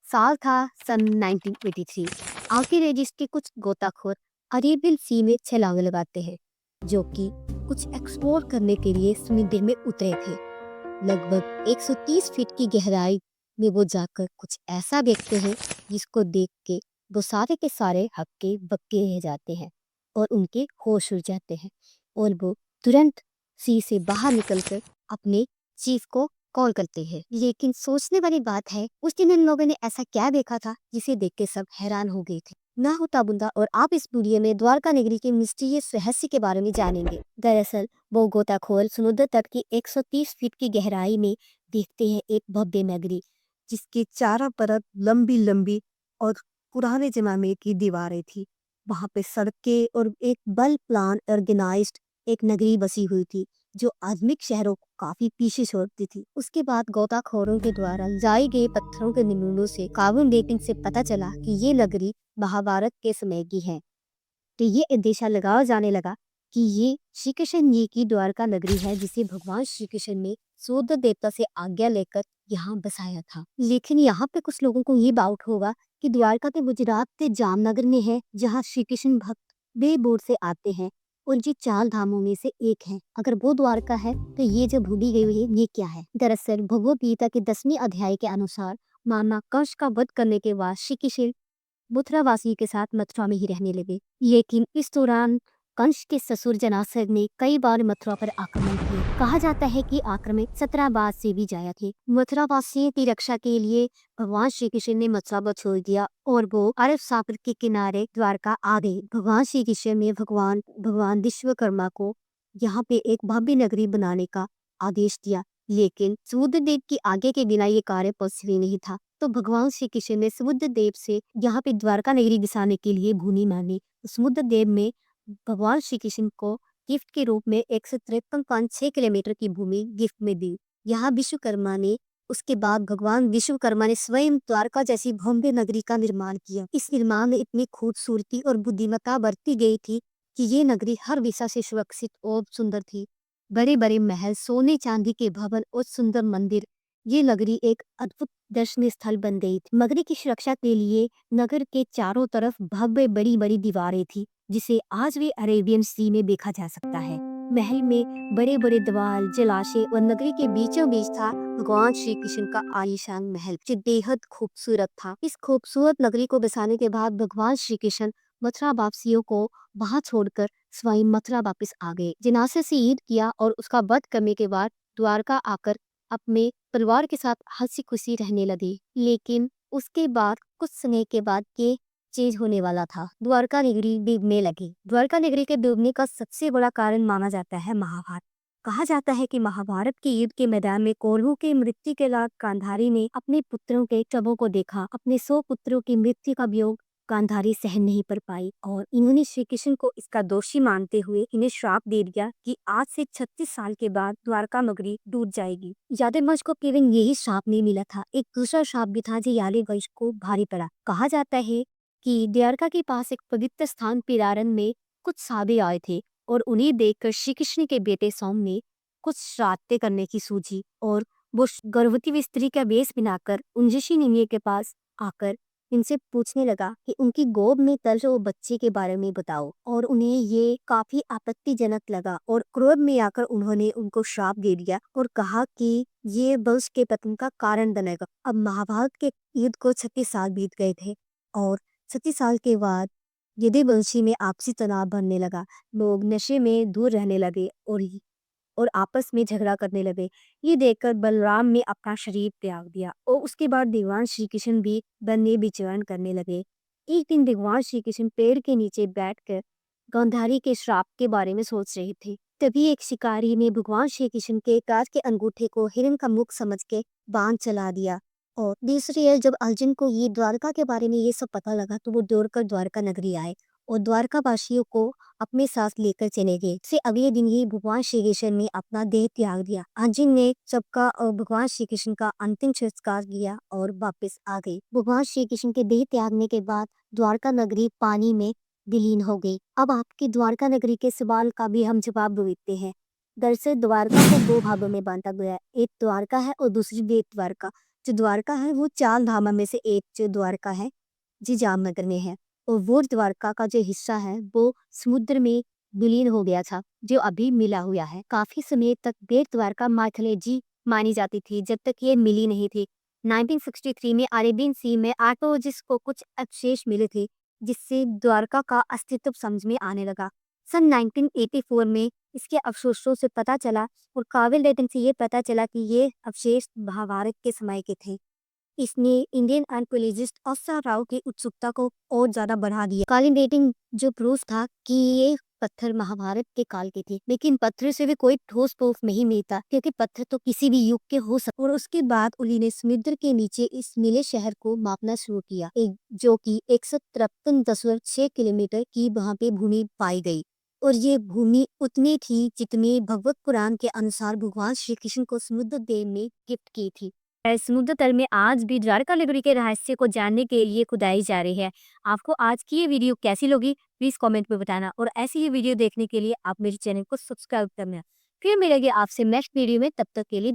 साल था सन 1983। आखिर एजिस के कुछ गोताखोर अरेबियन सी में छलांग लगाते हैं, जो कि कुछ एक्सप्लोर करने के लिए समुद्र में उतरे थे। लगभग 130 फीट की गहराई में वो जाकर कुछ ऐसा देखते हैं जिसको देख के वो सारे के सारे हक्के बक्के रह जाते हैं और उनके होश उड़ जाते हैं, और वो तुरंत सी से बाहर निकलकर अपने चीफ को कॉल करते हैं। लेकिन सोचने वाली बात है, उस दिन इन लोगों ने ऐसा क्या देखा था जिसे देख के सब हैरान हो गए थे। ना होता बुंदा और आप इस वीडियो में द्वारका नगरी के मिस्टीरियस रहस्य के बारे में जानेंगे। दरअसल वो गोताखोर समुद्र तट की 130 फीट की गहराई में देखते हैं एक भव्य नगरी, जिसके चारों तरफ लंबी लंबी और पुराने जमाने की दीवारें थी। वहां पे सड़कें और एक वेल प्लान ऑर्गेनाइज्ड एक नगरी बसी हुई थी, जो आधुनिक शहरों को काफी पीछे छोड़ती थी। उसके बाद गोताखोरों के द्वारा लाए गए पत्थरों के नमूनों से कार्बन डेटिंग से पता चला कि ये नगरी महाभारत के समय की है। तो ये अंदेशा लगाया जाने लगा कि ये श्री कृष्ण जी की द्वारका नगरी है, जिसे भगवान श्री कृष्ण ने सूर्य देवता से आज्ञा लेकर यहाँ बसाया था। लेकिन यहाँ पे कुछ लोगों को ये डाउट होगा कि द्वारका तो गुजरात के जामनगर में है, जहाँ श्री कृष्ण भक्त बेबोर से आते हैं और ये 4 धामों में से एक है। अगर वो द्वारका है तो ये जो भूली गई हुई है, ये क्या है? दरअसल भगवद गीता के 10वीं अध्याय के अनुसार मामा कंस का वध करने के बाद श्री कृष्ण मथुरावासी के साथ मथुरा में ही रहने लगे। लेकिन इस दौरान कंस के ससुर जनासर ने कई बार मथुरा पर आक्रमण किए। कहा जाता है कि आक्रमण 17 बार से भी ज्यादा थे। मथुरावासियों की रक्षा के लिए भगवान श्री कृष्ण ने मथुरा को छोड़ दिया और वो अरब सागर के किनारे द्वारका आ गए। भगवान श्री कृष्ण ने भगवान विश्वकर्मा को यहाँ पे एक भव्य नगरी बनाने का आदेश दिया, लेकिन समुद्रदेव की आगे के बिना ये कार्य पॉसिबल नहीं था। तो भगवान श्री कृष्ण ने समुद्रदेव से यहाँ पे द्वारका नगरी बसाने के लिए भूमि मांगी। समुद्रदेव में भगवान श्री कृष्ण को गिफ्ट के रूप में 153.6 किलोमीटर की भूमि गिफ्ट में दी। यहाँ विश्वकर्मा ने उसके बाद भगवान विश्वकर्मा ने स्वयं द्वारका जैसी भव्य नगरी का निर्माण किया। इस निर्माण में इतनी खूबसूरती और बुद्धिमत्ता बरती गई थी कि ये नगरी हर दिशा से सुरक्षित और सुंदर थी। बड़े बड़े महल, सोने चांदी के भवन और सुंदर मंदिर, ये नगरी एक अद्भुत दर्शनीय स्थल बन गई थी। नगरी की सुरक्षा के लिए नगर के चारों तरफ भव्य बड़ी बड़ी दीवारें थी, जिसे आज भी अरेबियन सी में देखा जा सकता है। महल में बड़े बड़े दीवार, जलाशय और नगरी के बीचों बीच था भगवान श्री कृष्ण का आलीशान महल, जो बेहद खूबसूरत था। इस खूबसूरत नगरी को बसाने के बाद भगवान श्री कृष्ण मथुरा वासियों को वहां छोड़कर स्वयं मथुरा वापस आ गए। जनासे से ईद किया और उसका वध करने के बाद द्वारका आकर अपने परिवार के साथ हंसी खुशी रहने लगे। लेकिन उसके बाद कुछ समय के बाद ये चेंज होने वाला था। द्वारका नगरी डूबने लगी। द्वारका नगरी के डूबने का सबसे बड़ा कारण माना जाता है महाभारत। कहा जाता है कि महाभारत के युद्ध के मैदान में कौरवों के मृत्यु के बाद गांधारी ने अपने पुत्रों के शवों को देखा। अपने 100 पुत्रों की मृत्यु का वियोग गांधारी सहन नहीं कर पाई और इन्होंने श्री कृष्ण को इसका दोषी मानते हुए इन्हें श्राप दे दिया कि आज से 36 साल के बाद द्वारका नगरी डूब जाएगी। यादववंश को केवल यही श्राप नहीं मिला था, एक दूसरा श्राप भी था जो यादववंश को भारी पड़ा। कहा जाता है कि द्वारका के पास एक पवित्र स्थान पिरारन में कुछ साधु आए थे और उन्हें देखकर श्री कृष्ण के बेटे सोम ने कुछ श्राद्ध करने की सूझी और वो गर्भवती स्त्री का वेश बनाकर उन ऋषि मुनियों के पास आकर इनसे पूछने लगा कि उनकी गोद में तल रहे बच्चे के बारे में बताओ, और उन्हें ये काफी आपत्तिजनक लगा और क्रोध में आकर उन्होंने उनको श्राप दे दिया और कहा कि ये वंश के पतन का कारण बनेगा। अब महाभारत के युद्ध को 36 साल बीत गए थे और 36 साल के बाद यदुवंशी में आपसी तनाव बढ़ने लगा। लोग नशे में दूर रहने लगे और आपस में झगड़ा करने लगे। ये देखकर बलराम ने अपना शरीर त्याग दिया और उसके बाद भगवान श्री कृष्ण भी वन में विचरण करने लगे। एक दिन भगवान श्री कृष्ण पेड़ के नीचे बैठकर गांधारी के श्राप के बारे में सोच रहे थे। तभी एक शिकारी ने भगवान श्री कृष्ण के कांच के अंगूठे को हिरण का मुख समझ के बाण चला दिया। और दूसरी ओर जब अर्जुन को ये द्वारका के बारे में ये सब पता लगा तो वो दौड़कर द्वारका नगरी आए और द्वारका वासियों को अपने साथ लेकर चले गए। से अगले दिन ही भगवान श्री कृष्ण ने अपना देह त्याग दिया। अर्जुन ने सबका और भगवान श्री कृष्ण का अंतिम संस्कार किया और वापस आ गए। भगवान श्री कृष्ण के देह त्यागने के बाद द्वारका नगरी पानी में विलीन हो गई। अब आपकी द्वारका नगरी के सवाल का भी हम जवाब देते हैं। दरअसल द्वारका को 2 भागों में बांटा गया है, एक द्वारका है और दूसरी बेट द्वारका, जो द्वारका है वो 4 धामों में से एक जो द्वारका है, जी जामनगर में है। और वो द्वारका का जो हिस्सा है वो समुद्र में विलीन हो गया था, जो अभी मिला हुआ है। काफ़ी समय तक बेट द्वारका माइथोलॉजी मानी जाती थी, जब तक ये मिली नहीं थी। 1963 में अरेबियन सी में आर्कोलॉजिस्ट को कुछ अवशेष मिले थे, जिससे द्वारका का अस्तित्व समझ में आने लगा। सन 1984 में इसके अवशेषों से पता चला और काबिल डेटिंग से ये पता चला कि ये अवशेष महाभारत के समय के थे। इसने इंडियन आर्कियोलॉजिस्ट ऑस्कर राव की उत्सुकता को और ज्यादा बढ़ा दिया। कालीन डेटिंग जो प्रूफ था कि ये पत्थर महाभारत के काल के थे, लेकिन पत्थर से भी कोई ठोस प्रूफ नहीं मिलता, क्योंकि पत्थर तो किसी भी युग के हो सकते। और उसके बाद उन्हीं ने समुद्र के नीचे इस मिले शहर को मापना शुरू किया, जो कि 153.6 किलोमीटर की वहाँ पे भूमि पाई गई। और ये भूमि उतनी थी जितनी भगवत पुराण के अनुसार भगवान श्री कृष्ण को समुद्र देव ने गिफ्ट की थी। समुद्र तल में आज भी द्वारका नगरी के रहस्य को जानने के लिए खुदाई जा रही है। आपको आज की ये वीडियो कैसी लगी प्लीज कमेंट में बताना, और ऐसी ही वीडियो देखने के लिए आप मेरे चैनल को सब्सक्राइब करना। फिर मिलेंगे आपसे नेक्स्ट वीडियो में, तब तक के लिए